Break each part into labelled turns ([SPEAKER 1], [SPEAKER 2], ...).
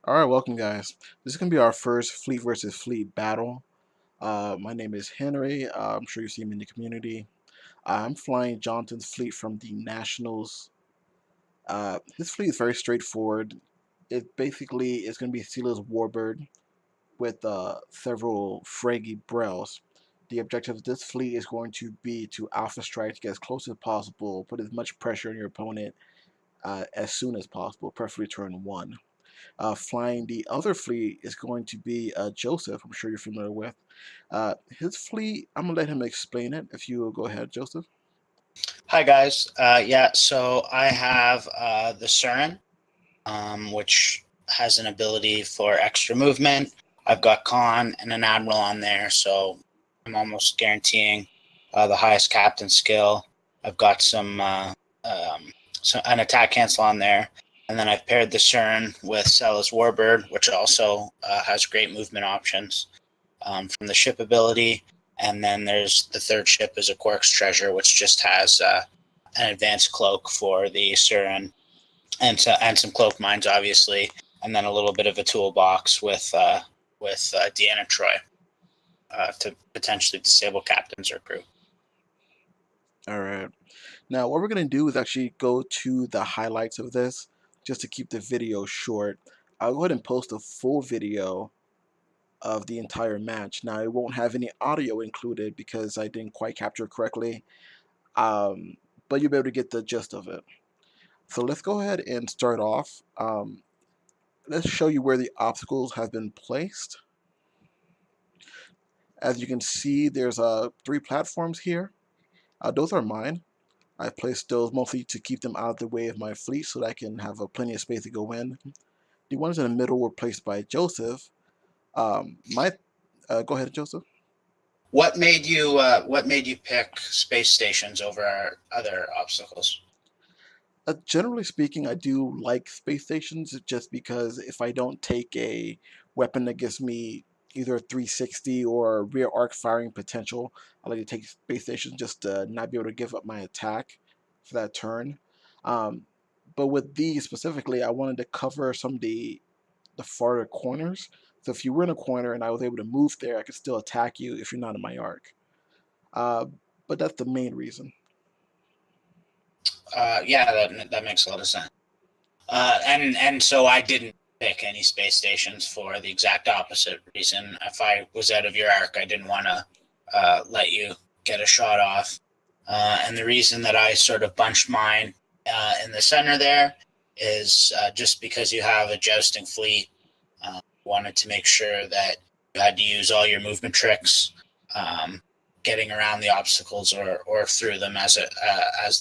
[SPEAKER 1] Alright, welcome guys. This is going to be our first fleet versus fleet battle. My name is Henry. I'm sure you see me in the community. I'm flying Jonathan's fleet from the Nationals. His fleet is very straightforward. It basically is going to be Steelers Warbird with several Fraggy Brels. The objective of this fleet is going to be to alpha strike to get as close as possible, put as much pressure on your opponent as soon as possible, preferably turn one. Flying the other fleet is going to be Joseph. I'm sure you're familiar with his fleet. I'm gonna let him explain it. If you will go ahead, Joseph.
[SPEAKER 2] Hi guys. So I have the Surin, which has an ability for extra movement. I've got Khan and an Admiral on there, so I'm almost guaranteeing the highest captain skill. I've got an attack cancel on there, and then I've paired the Surin with Cella's Warbird, which also has great movement options from the ship ability. And then there's the third ship is a Quark's Treasure, which just has an advanced cloak for the Surin and some cloak mines, obviously, and then a little bit of a toolbox with Deanna Troy to potentially disable captains or crew.
[SPEAKER 1] All right. Now, what we're gonna do is actually go to the highlights of this, just to keep the video short. I'll go ahead and post a full video of the entire match. Now, it won't have any audio included because I didn't quite capture it correctly, but you'll be able to get the gist of it. So let's go ahead and start off. Let's show you where the obstacles have been placed. As you can see, there's 3 platforms here. Those are mine. I placed those mostly to keep them out of the way of my fleet so that I can have plenty of space to go in. The ones in the middle were placed by Joseph. Go ahead, Joseph.
[SPEAKER 2] What made you pick space stations over other obstacles?
[SPEAKER 1] Generally speaking, I do like space stations just because if I don't take a weapon that gives me either a 360 or rear arc firing potential, I like to take space stations just to not be able to give up my attack for that turn. Um, but with these specifically, I wanted to cover some of the farther corners. So if you were in a corner and I was able to move there, I could still attack you if you're not in my arc. Uh, but that's the main reason.
[SPEAKER 2] That makes a lot of sense. And so I didn't pick any space stations for the exact opposite reason. If I was out of your arc, I didn't want to let you get a shot off. And the reason that I sort of bunched mine in the center there is just because you have a jousting fleet. Wanted to make sure that you had to use all your movement tricks, getting around the obstacles or through them as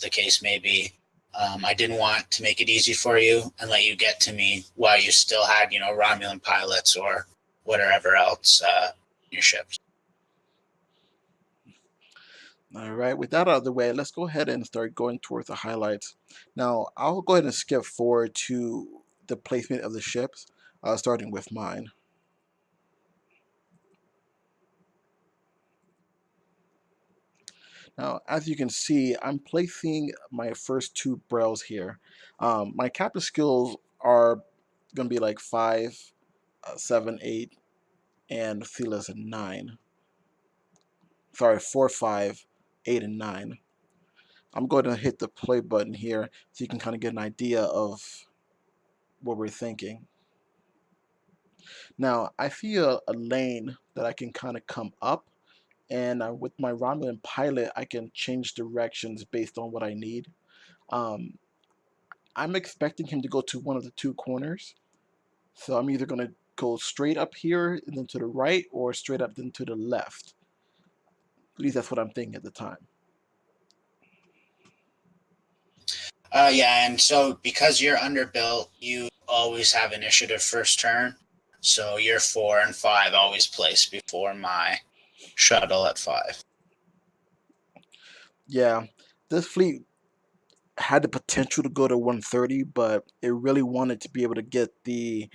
[SPEAKER 2] the case may be. I didn't want to make it easy for you and let you get to me while you still had, Romulan pilots or whatever else in your ships.
[SPEAKER 1] All right, with that out of the way, let's go ahead and start going towards the highlights. Now, I'll go ahead and skip forward to the placement of the ships, starting with mine. Now, as you can see, I'm placing my first 2 Brels here. My captain skills are going to be like 5, 7, 8, and Thila's 9. Sorry, 4, 5, 8, and 9. I'm going to hit the play button here so you can kind of get an idea of what we're thinking. Now, I see a lane that I can kind of come up, and with my Romulan pilot, I can change directions based on what I need. Um, I'm expecting him to go to one of the 2 corners, so I'm either going to go straight up here and then to the right, or straight up then to the left. At least that's what I'm thinking at the time.
[SPEAKER 2] And so because you're underbuilt, you always have initiative first turn. So your 4 and 5 always place before my shuttle at 5.
[SPEAKER 1] Yeah, this fleet had the potential to go to 130, but it really wanted to be able to get the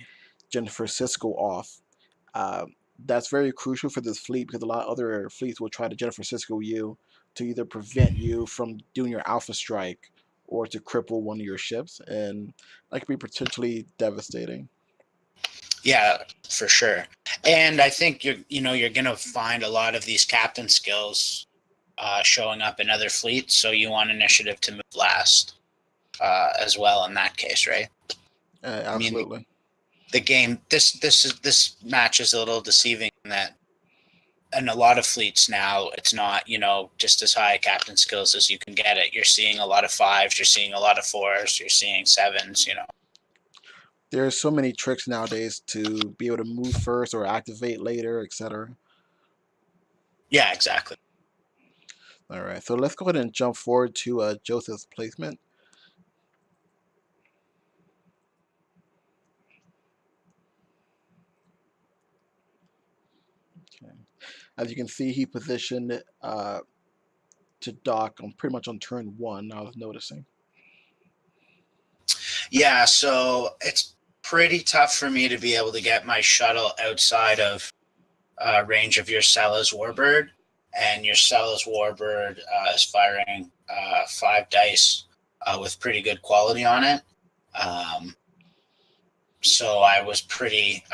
[SPEAKER 1] Jennifer Cisco off. Uh, that's very crucial for this fleet because a lot of other fleets will try to Jennifer Cisco you to either prevent you from doing your alpha strike or to cripple one of your ships, and that could be potentially devastating.
[SPEAKER 2] Yeah, for sure. And I think you're gonna find a lot of these captain skills showing up in other fleets. So you want initiative to move last as well in that case, right? I mean,
[SPEAKER 1] Absolutely.
[SPEAKER 2] the game this match is a little deceiving in that in a lot of fleets now it's not just as high captain skills as you can get it. You're seeing a lot of fives, you're seeing a lot of fours, you're seeing sevens.
[SPEAKER 1] There's so many tricks nowadays to be able to move first or activate later, etc.
[SPEAKER 2] Yeah, exactly.
[SPEAKER 1] All right, so let's go ahead and jump forward to Joseph's placement. Okay. As you can see, he positioned to dock on pretty much on turn one. I was noticing.
[SPEAKER 2] Yeah, so it's pretty tough for me to be able to get my shuttle outside of range of your Cella's Warbird, and your Cella's Warbird is firing 5 dice with pretty good quality on it. Um, so I was pretty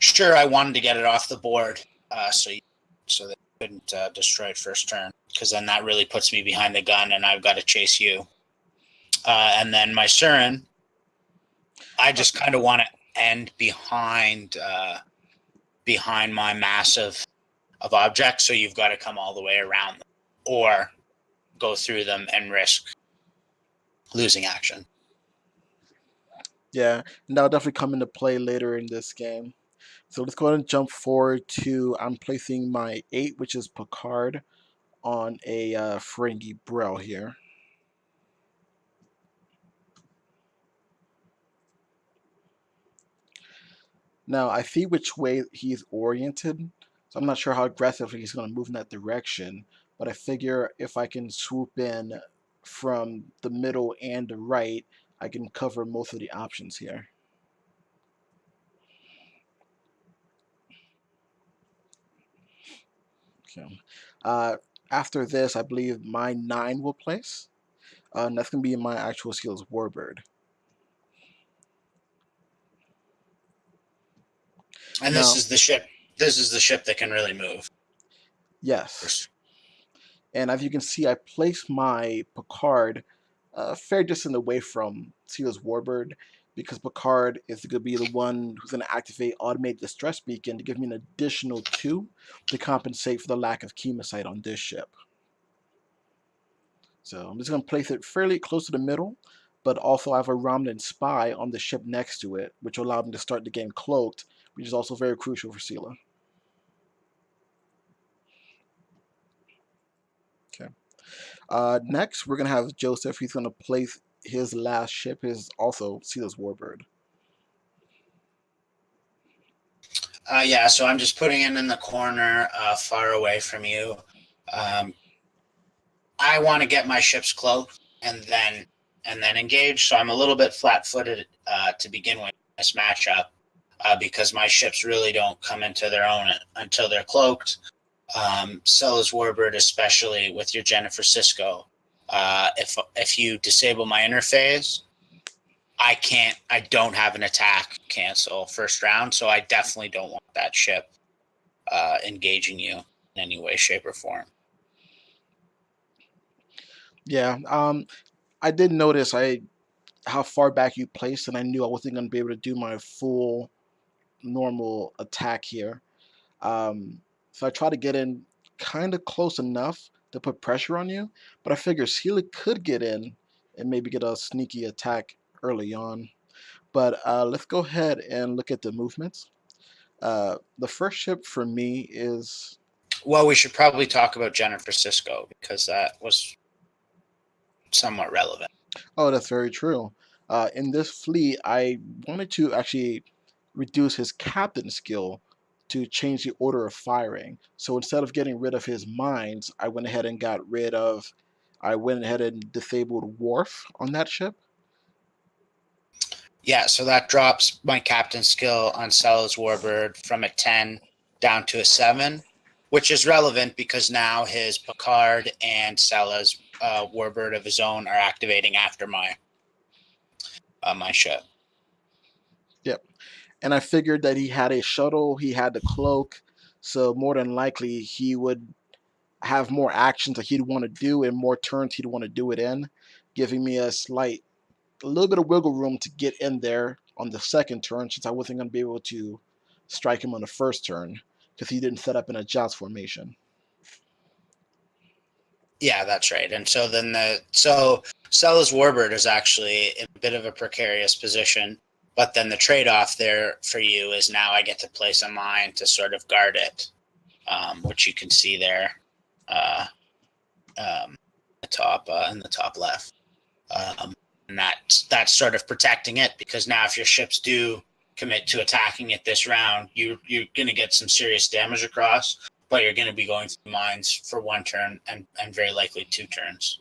[SPEAKER 2] sure I wanted to get it off the board, so they couldn't destroy it first turn, because then that really puts me behind the gun, and I've got to chase you. And then my Surin, I
[SPEAKER 1] Uh,
[SPEAKER 2] just kind of want to end behind my massive of objects, so you've got to come all the way around them or go through them and risk losing action.
[SPEAKER 1] yeah, and that'll definitely come into play later in this game. So let's go ahead and jump forward to I'm placing my 8, which is Picard, on a Ferengi Brill here. Now I see which way he's oriented, so I'm not sure how aggressively he's going to move in that direction. But I figure if I can swoop in from the middle and the right, I can cover most of the options here. Okay. Uh, After this, I believe my 9 will place, and that's going to be my actual skills Warbird.
[SPEAKER 2] And this
[SPEAKER 1] Now,
[SPEAKER 2] is the ship. This is the ship that can really move.
[SPEAKER 1] yes, and as you can see, I placed my Picard a fair distance away from Seal's Warbird because Picard is going to be the one who's going to activate Automated Distress Beacon to give me an additional 2 to compensate for the lack of Chemosite on this ship. So I'm just going to place it fairly close to the middle, but also I have a Romnan Spy on the ship next to it, which will allow me to start the game cloaked, which is also very crucial for Sela. Okay. Next, we're going to have Joseph. He's going to place his last ship, his also Sela's Warbird.
[SPEAKER 2] Yeah, so I'm just putting it in the corner, far away from you. Um, I want to get my ships cloaked and then engage. So I'm a little bit flat-footed to begin with this matchup because my ships really don't come into their own until they're cloaked. Cella's Warbird, especially with your Jennifer Cisco. If you disable my interface, I don't have an attack cancel first round, so I definitely don't want that ship engaging you in any way, shape, or form.
[SPEAKER 1] Yeah, I did notice how far back you placed, and I knew I wasn't going to be able to do my full normal attack here. So I tried to get in kind of close enough to put pressure on you, but I figured Sheila could get in and maybe get a sneaky attack early on. But let's go ahead and look at the movements. The first ship for me is.
[SPEAKER 2] Well, we should probably talk about Jennifer Cisco because that was somewhat relevant.
[SPEAKER 1] Oh, that's very true. In this fleet, I wanted to actually reduce his captain skill to change the order of firing. So instead of getting rid of his mines, I went ahead and disabled Worf on that ship.
[SPEAKER 2] Yeah, so that drops my captain skill on Cella's Warbird from a 10 down to a 7, which is relevant because now his Picard and Cella's Warbird of his own are activating after my ship.
[SPEAKER 1] Yep. And I figured that he had a shuttle, he had the cloak, so more than likely he would have more actions that he'd want to do and more turns he'd want to do it in, giving me a little bit of wiggle room to get in there on the second turn since I wasn't going to be able to strike him on the first turn because he didn't set up in a Jagt formation.
[SPEAKER 2] Yeah, that's right. And so then Stella's Warbird is actually in a bit of a precarious position, but then the trade-off there for you is now I get to place a mine to sort of guard it, which you can see there, uh, in the top left, and that's sort of protecting it because now if your ships do commit to attacking it this round, you're going to get some serious damage across, but you're going to be going through mines for one turn and very likely 2 turns.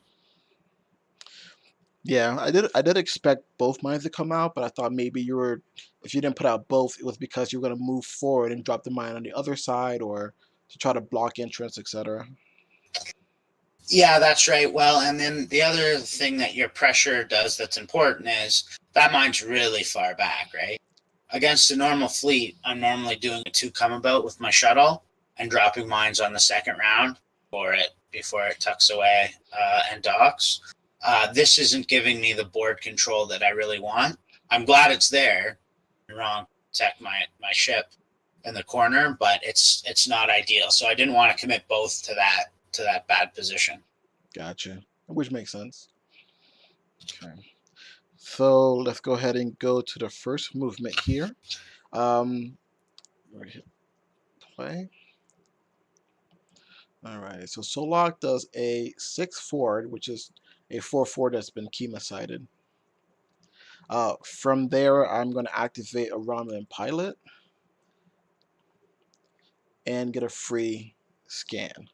[SPEAKER 1] Yeah, I did expect both mines to come out, but I thought maybe if you didn't put out both, it was because you were going to move forward and drop the mine on the other side or to try to block entrance, etc.
[SPEAKER 2] Yeah, that's right. Well, and then the other thing that your pressure does that's important is that mine's really far back, right? Against a normal fleet, I'm normally doing a 2 come about with my shuttle and dropping mines on the second round before it tucks away and docks. This isn't giving me the board control that I really want. I'm glad it's there. Wrong, protect my ship in the corner, but it's not ideal. So I didn't want to commit both to that bad position.
[SPEAKER 1] Gotcha. Which makes sense. Okay. So let's go ahead and go to the first movement here. Hit play. All right. So Solok does a 6 forward, which is a 4/4 that's been Kima sighted. From there, I'm going to activate a Romulan pilot and get a free scan.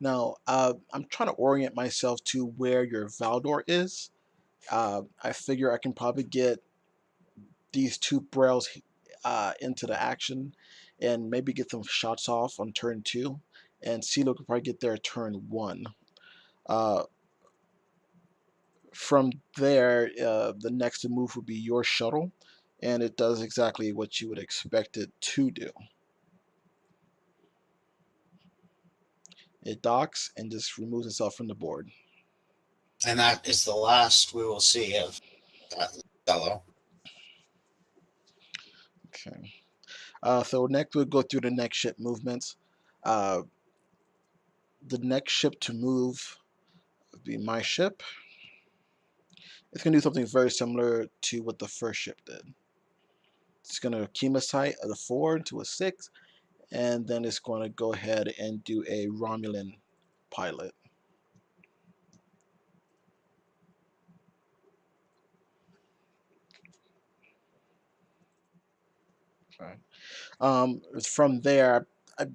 [SPEAKER 1] Now, I'm trying to orient myself to where your Valdor is. I figure I can probably get these two Brails into the action and maybe get some shots off on turn 2. And CeeLo could probably get there turn 1. Uh, from there, the next move would be your shuttle, and it does exactly what you would expect it to do. It docks and just removes itself from the board.
[SPEAKER 2] And that is the last we will see of that fellow.
[SPEAKER 1] Okay. So next we'll go through the next ship movements. Uh, the next ship to move would be my ship. It's going to do something very similar to what the first ship did. It's going to Kima sight at a 4 to a 6, and then it's going to go ahead and do a Romulan pilot. Okay. From there, I,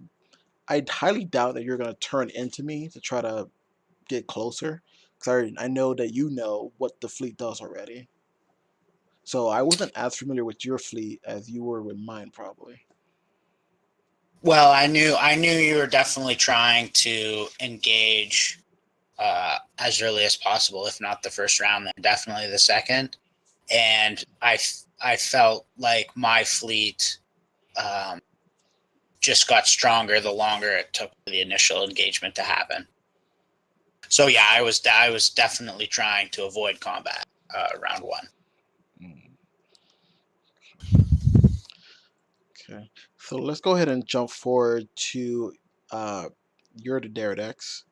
[SPEAKER 1] I highly doubt that you're going to turn into me to try to get closer, because I know that you know what the fleet does already. So I wasn't as familiar with your fleet as you were with mine, probably.
[SPEAKER 2] Well, I knew you were definitely trying to engage as early as possible, if not the first round, then definitely the second. And I felt like my fleet um, just got stronger the longer it took for the initial engagement to happen. So yeah, I was definitely trying to avoid combat round 1.
[SPEAKER 1] Mm. Okay, so let's go ahead and jump forward to your Deredex.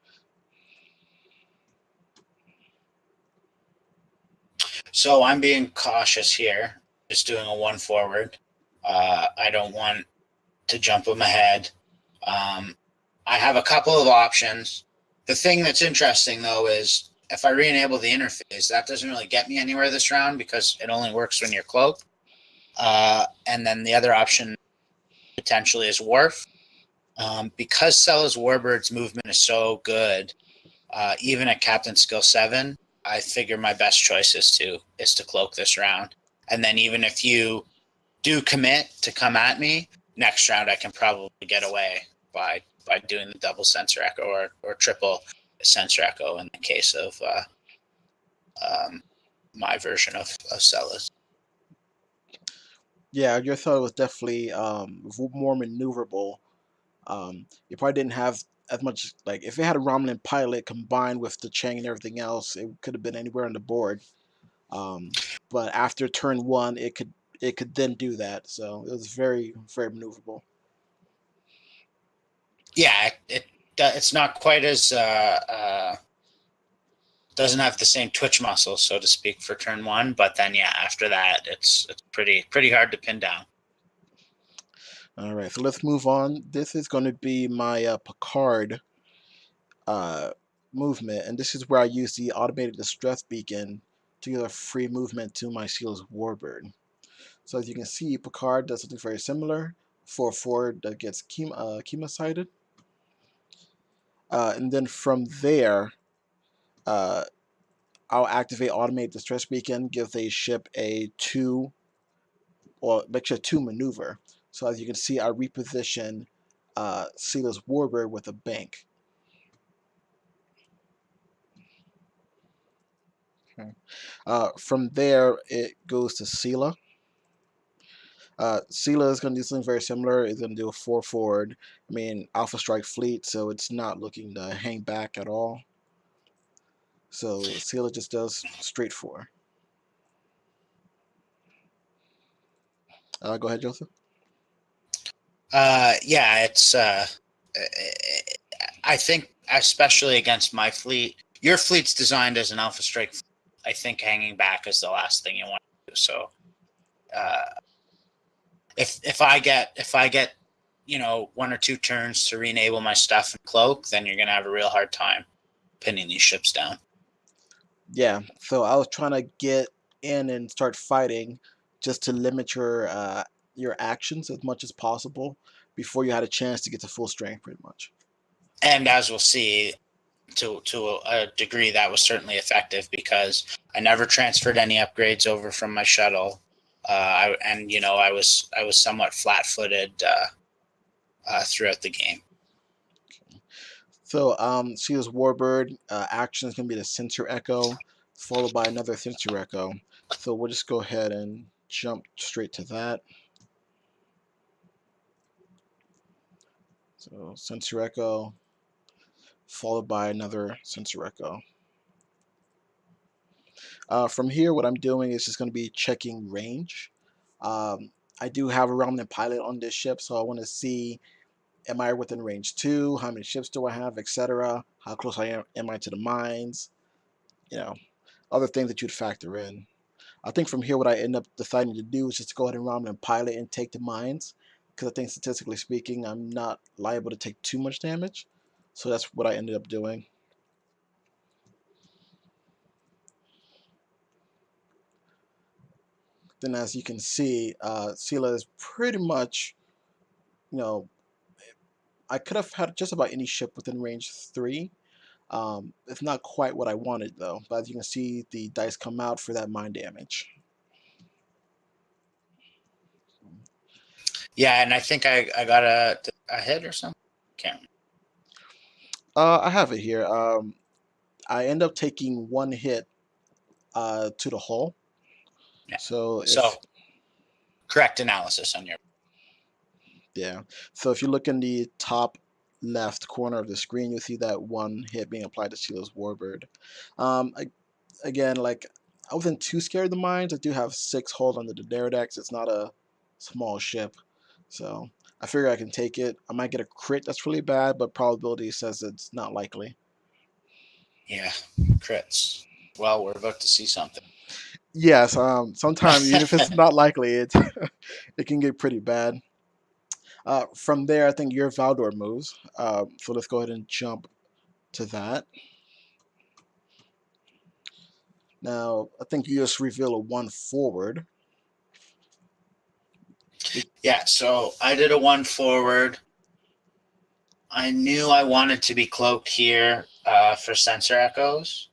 [SPEAKER 2] So I'm being cautious here, just doing a 1 forward. I don't want to jump them ahead. I have a couple of options. The thing that's interesting though is if I re-enable the interface, that doesn't really get me anywhere this round because it only works when you're cloaked. And then the other option potentially is Wharf. Because Stella's Warbird's movement is so good, even at Captain Skill 7, I figure my best choice is to cloak this round. And then even if you do commit to come at me, next round I can probably get away by doing the double sensor echo or triple sensor echo in the case of my version of Celas.
[SPEAKER 1] Yeah, your thought was definitely more maneuverable. You probably didn't have as much, like if it had a Romulan pilot combined with the Chang and everything else, it could have been anywhere on the board. Um, but after turn one, it could then do that. So it was very very maneuverable.
[SPEAKER 2] Yeah, it's not quite as doesn't have the same twitch muscle, so to speak, for turn one. But then, yeah, after that, it's pretty hard to pin down.
[SPEAKER 1] All right, so let's move on. This is going to be my Picard uh, movement, and this is where I use the automated distress beacon to give a free movement to my Seal's Warbird. So as you can see, Picard does something very similar for a Ford that gets chemo-sighted. And then from there, uh, I'll activate automated distress beacon, give the ship a 2, or make sure 2 maneuver. So as you can see, I reposition Sealer's Warbird with a bank. Okay. From there, it goes to Sela. Sela is going to do something very similar. It's going to do a 4 forward. I mean, Alpha Strike Fleet, so it's not looking to hang back at all. So Sela just does straight 4. Go ahead, Joseph.
[SPEAKER 2] Yeah, it's. I think, especially against my fleet, your fleet's designed as an Alpha Strike. I think hanging back is the last thing you want to do. So, uh, if I get 1 or 2 turns to re-enable my stuff and cloak, then you're gonna have a real hard time pinning these ships down.
[SPEAKER 1] Yeah, so I was trying to get in and start fighting just to limit your actions as much as possible before you had a chance to get to full strength, pretty much.
[SPEAKER 2] And as we'll see, to a degree, that was certainly effective because I never transferred any upgrades over from my shuttle, I was somewhat flat-footed throughout the game.
[SPEAKER 1] So, Sea's Warbird action is going to be the Sensor Echo, followed by another Sensor Echo. So we'll just go ahead and jump straight to that. So Sensor Echo, followed by another Sensor Echo. From here, what I'm doing is just going to be checking range. I do have a Romulan pilot on this ship, so I want to see, am I within range 2? How many ships do I have, etc.? How close am I to the mines? You know, other things that you'd factor in. I think from here, what I end up deciding to do is just go ahead and Romulan pilot and take the mines, because I think statistically speaking, I'm not liable to take too much damage. So that's what I ended up doing. Then, as you can see, Sela is pretty much, you know, I could have had just about any ship within range 3. It's not quite what I wanted, though. But as you can see, the dice come out for that mine damage.
[SPEAKER 2] Yeah, and I think I got a hit or something. Can't.
[SPEAKER 1] I have it here. I end up taking 1 hit to the hull.
[SPEAKER 2] Yeah.
[SPEAKER 1] So
[SPEAKER 2] So
[SPEAKER 1] if
[SPEAKER 2] correct analysis on your.
[SPEAKER 1] Yeah. So if you look in the top left corner of the screen, you'll see that 1 hit being applied to Sheila's Warbird. Again, like, I wasn't too scared of the mines. I do have 6 hold under the Derridex. It's not a small ship. So I figure I can take it. I might get a crit that's really bad, but probability says it's not likely.
[SPEAKER 2] Yeah, crits. Well, we're about to see something.
[SPEAKER 1] Yes, sometimes even if it's not likely, it can get pretty bad. From there, I think your Valdor moves. So let's go ahead and jump to that. Now, I think you just reveal a 1 forward.
[SPEAKER 2] Yeah, so I did a 1 forward. I knew I wanted to be cloaked here for sensor echoes.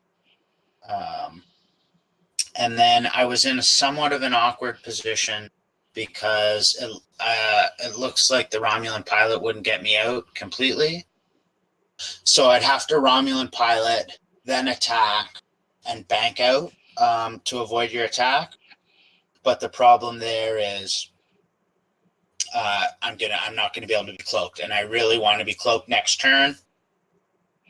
[SPEAKER 2] And then I was in somewhat of an awkward position because it looks like the Romulan pilot wouldn't get me out completely. So I'd have to Romulan pilot, then attack, and bank out to avoid your attack. But the problem there is I'm not gonna be able to be cloaked, and I really want to be cloaked next turn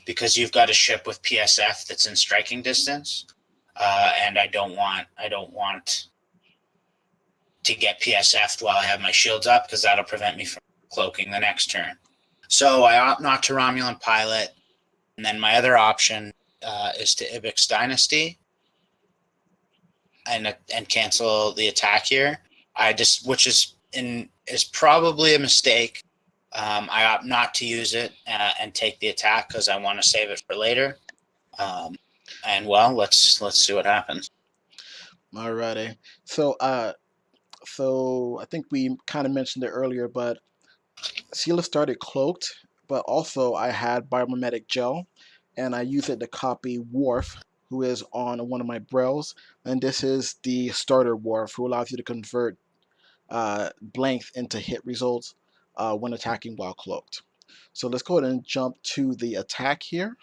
[SPEAKER 2] because you've got a ship with PSF that's in striking distance, and I don't want to get PSF'd while I have my shields up because that'll prevent me from cloaking the next turn. So I opt not to Romulan Pilot, and then my other option is to Ibix Dynasty and cancel the attack here. Which is probably a mistake. I opt not to use it and take the attack because I want to save it for later. Um, and well, let's see what happens.
[SPEAKER 1] Alrighty. So I think we kind of mentioned it earlier, but Sela started cloaked, but also I had biomimetic gel, and I used it to copy Worf, who is on one of my Brails, and this is the starter Worf, who allows you to convert blank into hit results when attacking while cloaked. So let's go ahead and jump to the attack here.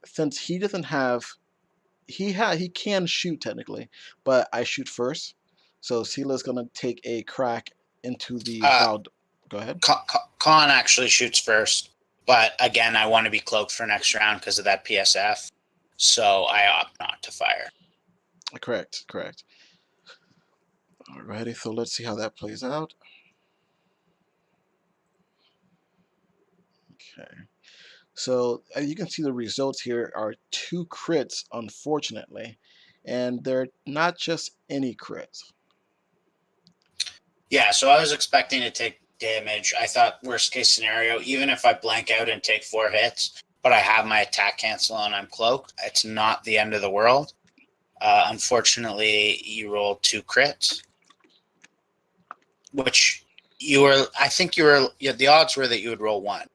[SPEAKER 1] Since he doesn't have he can shoot technically, but I shoot first. So Sela's gonna take a crack into the
[SPEAKER 2] Uh,
[SPEAKER 1] Val. Go ahead.
[SPEAKER 2] Khan actually shoots first, but again, I want to be cloaked for next round because of that PSF. So I opt not to fire.
[SPEAKER 1] Correct, correct. Alrighty, so let's see how that plays out. Okay. So as you can see, the results here are 2 crits, unfortunately, and they're not just any crits.
[SPEAKER 2] Yeah, so I was expecting to take damage. I thought worst case scenario, even if I blank out and take 4 hits, but I have my attack cancel and I'm cloaked, it's not the end of the world. Unfortunately, you rolled 2 crits, which I think the odds were that you would roll one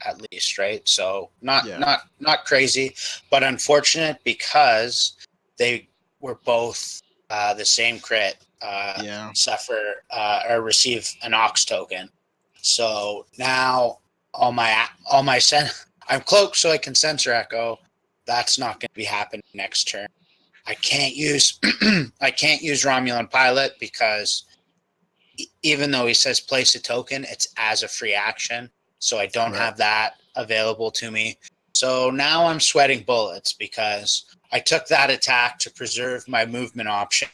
[SPEAKER 2] at least, right? So
[SPEAKER 1] Yeah,
[SPEAKER 2] not crazy, but unfortunate because they were both the same crit.
[SPEAKER 1] yeah,
[SPEAKER 2] Suffer or receive an ox token. So now all my I'm cloaked so I can sensor echo. That's not going to be happening next turn. I can't use I can't use Romulan Pilot because even though he says place a token, it's as a free action. So I don't have
[SPEAKER 1] correct.
[SPEAKER 2] that available to me. So now I'm sweating bullets because I took that attack to preserve my movement option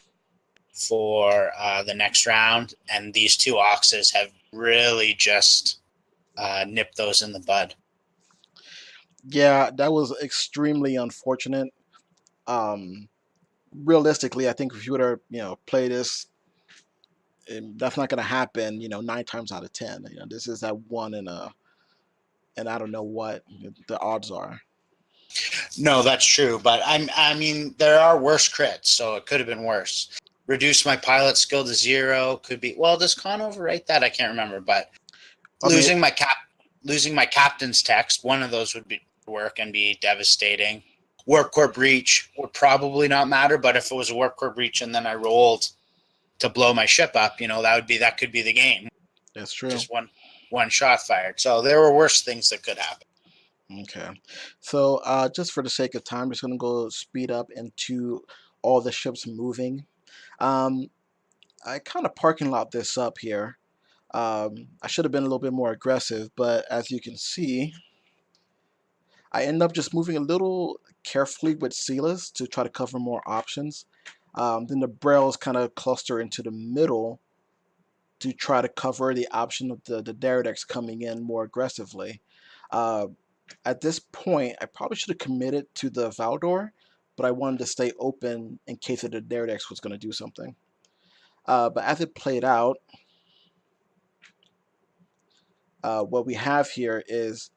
[SPEAKER 2] for the next round, and these 2 oxes have really just nipped those in the bud.
[SPEAKER 1] Yeah, that was extremely unfortunate. Um, Realistically, I think if you would have, play this, that's not going to happen. 9 times out of 10. This is that one in a, and I don't know what the odds are.
[SPEAKER 2] No, that's true, but I mean, there are worse crits, so it could have been worse. Reduce my pilot skill to 0 could be. Well, does Con overwrite that? I can't remember, but
[SPEAKER 1] I mean,
[SPEAKER 2] losing my captain's text, one of those would be work and be devastating. Warp core breach would probably not matter, but if it was a warp core breach and then I rolled to blow my ship up, that could be the game.
[SPEAKER 1] that's true.
[SPEAKER 2] Just one shot fired. So there were worse things that could happen.
[SPEAKER 1] Okay. So just for the sake of time, I'm just going to go speed up into all the ships moving. Um, I kind of parking lot this up here. I should have been a little bit more aggressive, but as you can see, I end up just moving a little carefully with Silas to try to cover more options. Then the Brails kind of cluster into the middle to try to cover the option of the Daradex coming in more aggressively. Uh, at this point, I probably should have committed to the Valdor, but I wanted to stay open in case the Daradex was going to do something. But as it played out, what we have here is,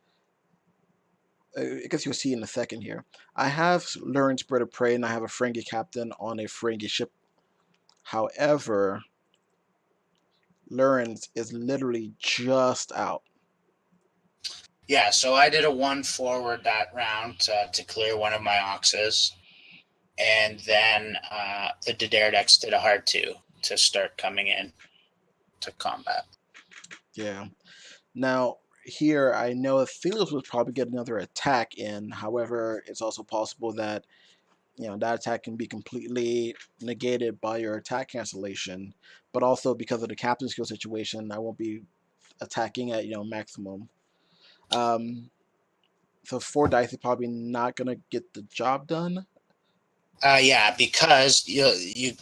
[SPEAKER 1] I guess you'll see in a second here. I have Lurin's Bird of Prey and I have a Ferengi captain on a Ferengi ship. However, Lurin's is literally just out.
[SPEAKER 2] Yeah, so I did a 1 forward that round to clear one of my oxes, and then the Daredex did a hard 2 to start coming in to combat.
[SPEAKER 1] Yeah. Now, here I know Thelos would probably get another attack in. However, it's also possible that that attack can be completely negated by your attack cancellation. But also because of the captain skill situation, I won't be attacking at maximum. Um, so 4 dice is probably not gonna get the job done.
[SPEAKER 2] Yeah, because you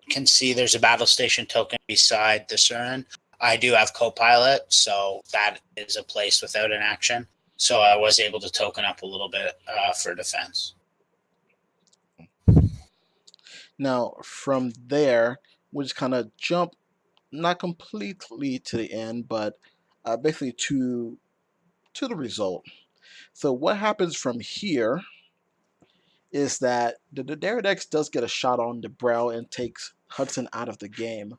[SPEAKER 2] can see there's a battle station token beside the Surin. I do have Copilot, so that is a place without an action. So I was able to token up a little bit for defense.
[SPEAKER 1] Now from there, we'll just kind of jump, not completely to the end, but basically to the result. So what happens from here is that the Daredex does get a shot on the brow and takes Hudson out of the game.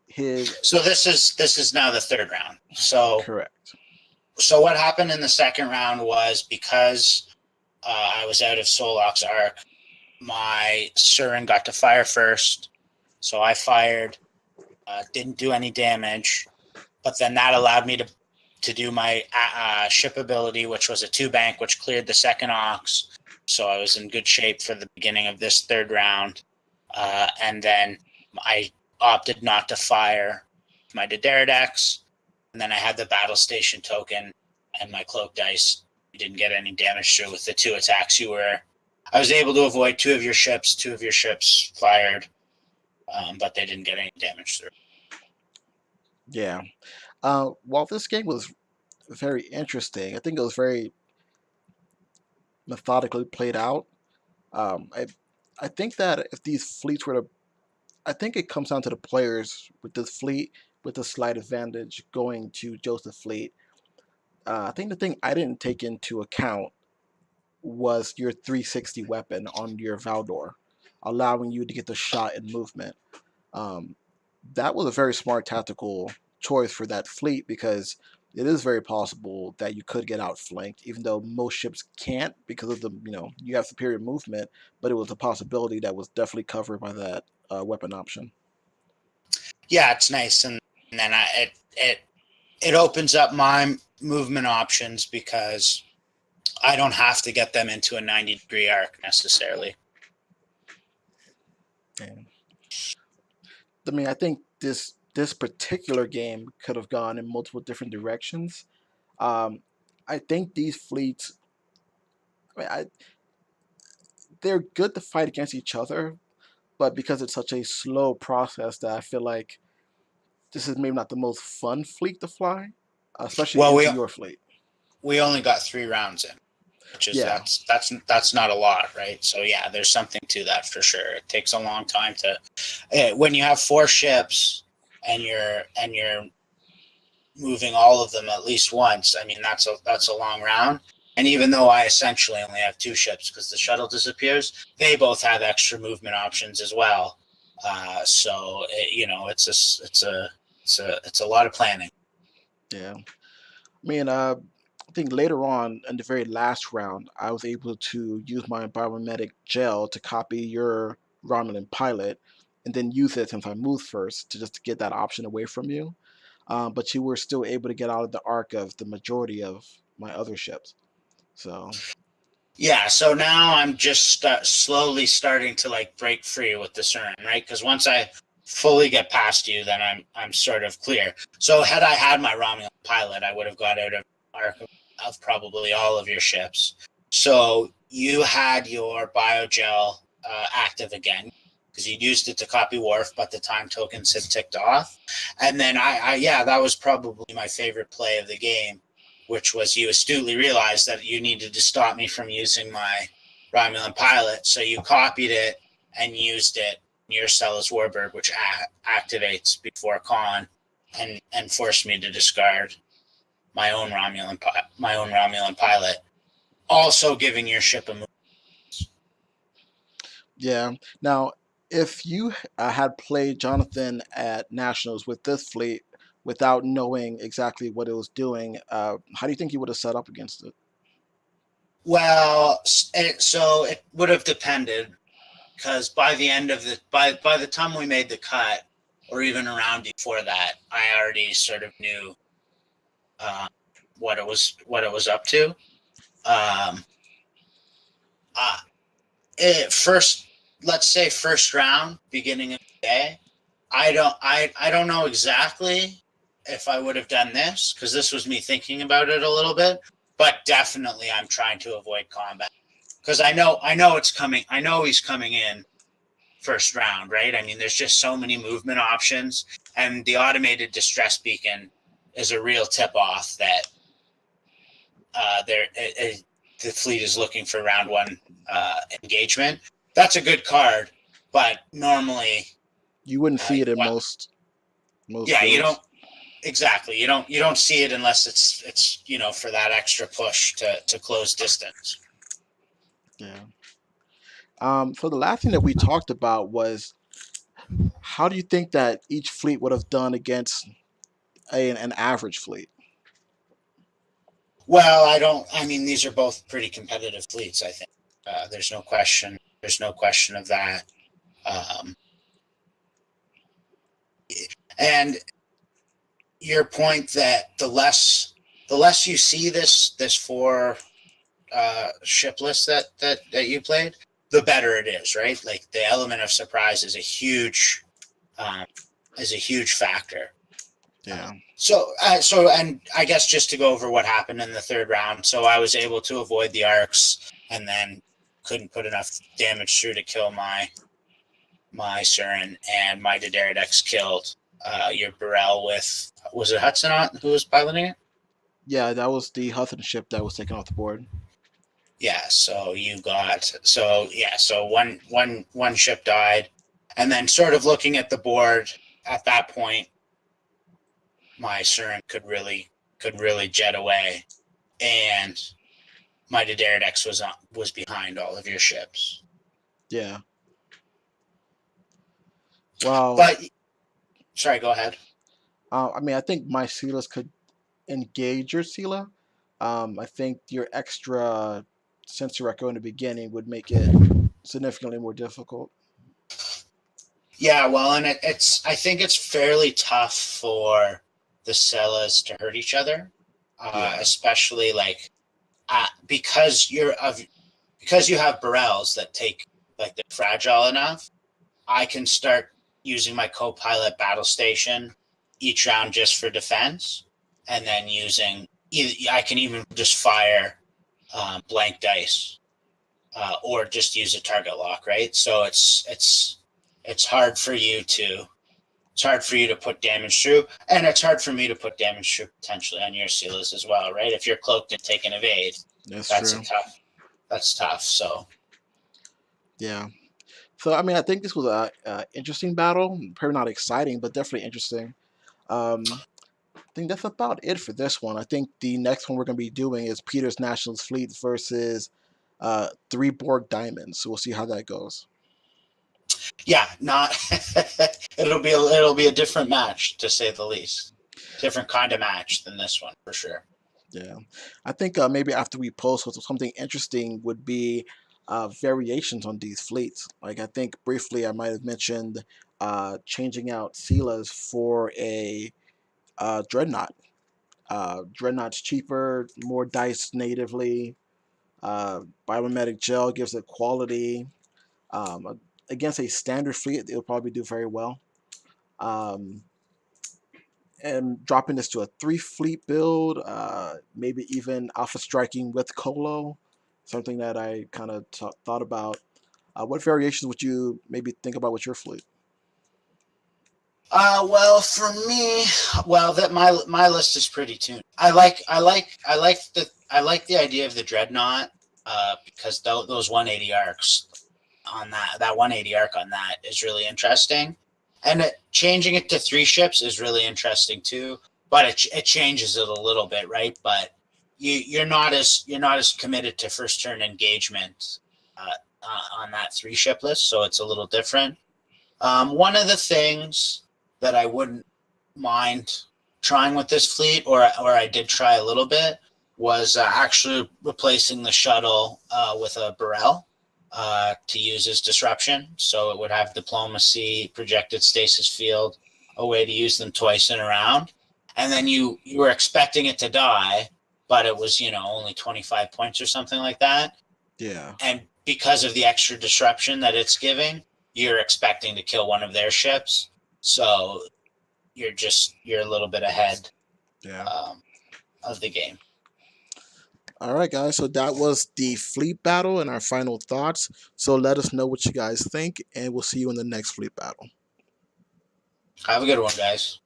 [SPEAKER 1] His
[SPEAKER 2] So this is now the third round. So
[SPEAKER 1] correct.
[SPEAKER 2] what happened in the second round was because I was out of Solok's arc, my Surin got to fire first. So I fired, didn't do any damage, but then that allowed me to do my ship ability, which was a 2-bank, which cleared the second Ox. So I was in good shape for the beginning of this third round. And then I opted not to fire my Daredex. And then I had the battle station token and my cloak dice. You didn't get any damage through with the 2 attacks you were. I was able to avoid 2 of your ships. 2 of your ships fired, but they didn't get any damage through.
[SPEAKER 1] Yeah. While this game was very interesting, I think it was very methodically played out. I think that if these fleets were to, I think it comes down to the players with this fleet with a slight advantage going to Joseph fleet. I think the thing I didn't take into account was your 360 weapon on your Valdor, allowing you to get the shot and movement. Um, that was a very smart tactical choice for that fleet because it is very possible that you could get outflanked, even though most ships can't because of the you have superior movement. But it was a possibility that was definitely covered by that weapon option.
[SPEAKER 2] Yeah, it's nice, and then it opens up my movement options because I don't have to get them into a 90-degree arc necessarily.
[SPEAKER 1] And, I mean, I think this particular game could have gone in multiple different directions. Um, I think these fleets, I mean, they're good to fight against each other, but because it's such a slow process that I feel like this is maybe not the most fun fleet to fly, especially
[SPEAKER 2] Well,
[SPEAKER 1] into your fleet.
[SPEAKER 2] we only got 3 rounds in, which is
[SPEAKER 1] Yeah,
[SPEAKER 2] that's not a lot, right? So yeah, there's something to that for sure. It takes a long time to when you have 4 ships and you're moving all of them at least once. I mean, that's a long round. And even though I essentially only have 2 ships because the shuttle disappears, they both have extra movement options as well. So it's a lot of planning.
[SPEAKER 1] yeah. I mean, I think later on in the very last round, I was able to use my biomimetic gel to copy your Romulan pilot, and then use it since I moved first to just get that option away from you. But you were still able to get out of the arc of the majority of my other ships. So
[SPEAKER 2] Yeah, so now I'm just slowly starting to like break free with the CERN, right? Because once I fully get past you, then I'm sort of clear. So had I had my Romulan pilot, I would have got out of arc of probably all of your ships. So you had your biogel active again because you used it to copy Worf, but the time tokens had ticked off. And then yeah, that was probably my favorite play of the game, which was you astutely realized that you needed to stop me from using my Romulan pilot. So you copied it and used it near Stella's Warbird, which activates before con, and forced me to discard my own Romulan pilot. Also giving your ship a move.
[SPEAKER 1] yeah. Now, if you had played Jonathan at Nationals with this fleet without knowing exactly what it was doing, how do you think you would have set up against it?
[SPEAKER 2] Well, so it would have depended because by the end of by the time we made the cut, or even around before that, I already sort of knew uh, what it was up to. Um, uh, first, let's say first round, beginning of the day. I don't know exactly if I would have done this because this was me thinking about it a little bit, but definitely I'm trying to avoid combat because I know it's coming. I know he's coming in first round, right? I mean, there's just so many movement options, and the automated distress beacon is a real tip off that the fleet is looking for round one engagement. That's a good card, but normally,
[SPEAKER 1] You wouldn't see it in
[SPEAKER 2] well,
[SPEAKER 1] most
[SPEAKER 2] yeah, you don't
[SPEAKER 1] builds.
[SPEAKER 2] exactly. You don't see it unless it's for that extra push to close distance.
[SPEAKER 1] Yeah. So the last thing that we talked about was how do you think that each fleet would have done against an average fleet?
[SPEAKER 2] Well, I don't. I mean, these are both pretty competitive fleets. I think there's no question. There's no question of that. Um, and your point that the less you see this four ship list that you played, the better it is, right? Like the element of surprise um, is a huge factor.
[SPEAKER 1] Yeah.
[SPEAKER 2] And I guess just to go over what happened in the third round, so I was able to avoid the arcs, and then couldn't put enough damage through to kill my Surin, and my Daenerys killed your Burrell with, was it Hudson who was piloting it?
[SPEAKER 1] Yeah, that was the Hudson ship that was taken off the board.
[SPEAKER 2] Yeah, so one ship died, and then sort of looking at the board at that point, my Surin could really jet away, and my Daenerys was behind all of your ships.
[SPEAKER 1] Yeah. Well,
[SPEAKER 2] But sorry, go ahead.
[SPEAKER 1] I mean, I think my Silas could engage your Sila. I think your extra sensor echo in the beginning would make it significantly more difficult.
[SPEAKER 2] Yeah, well, and I think it's fairly tough for the Sellas to hurt each other,
[SPEAKER 1] Yeah.
[SPEAKER 2] especially like because you have Burrells that take like they're fragile enough. I can start using my co-pilot battle station each round just for defense, and then I can even just fire blank dice or just use a target lock, right? So it's hard for you to it's hard for you to put damage through, and it's hard for me to put damage through potentially on your sealers as well, right? If you're cloaked and take an evade,
[SPEAKER 1] That's
[SPEAKER 2] that's a
[SPEAKER 1] true.
[SPEAKER 2] tough. That's tough. So
[SPEAKER 1] Yeah. So I mean, I think this was a interesting battle. Probably not exciting, but definitely interesting. I think that's about it for this one. I think the next one we're going to be doing is Peter's Nationals Fleet versus Three Borg Diamonds. So we'll see how that goes.
[SPEAKER 2] yeah, not it'll be a different match to say the least. Different kind of match than this one for sure.
[SPEAKER 1] Yeah, I think maybe after we post, something interesting would be variations on these fleets. Like I think briefly, I might have mentioned changing out Silas for a Dreadnought. Dreadnought's cheaper, more dice natively. Biomimetic gel gives it quality. Against a standard fleet, it'll probably do very well. Um, and dropping this to a three fleet build, maybe even alpha striking with Colo, something that I kind of thought about. What variations would you maybe think about with your fleet?
[SPEAKER 2] Well, for me, well, that my list is pretty tuned. I like the idea of the dreadnought because those 180 arcs on that 180 arc on that is really interesting, and changing it to three ships is really interesting too. But it changes it a little bit, right? But you're not as committed to first turn engagement on that three ship list, so it's a little different. One of the things that I wouldn't mind trying with this fleet, or I did try a little bit, was actually replacing the shuttle with a Burrell to use as disruption. So it would have diplomacy, projected stasis field, a way to use them twice in a round. And then you were expecting it to die, but it was only 25 points or something like that.
[SPEAKER 1] Yeah,
[SPEAKER 2] because of the extra disruption that it's giving, you're expecting to kill one of their ships. So you're a little bit ahead
[SPEAKER 1] Yeah.
[SPEAKER 2] of the game.
[SPEAKER 1] All right, guys. So that was the fleet battle and our final thoughts. So let us know what you guys think, and we'll see you in the next fleet battle.
[SPEAKER 2] Have a good one, guys.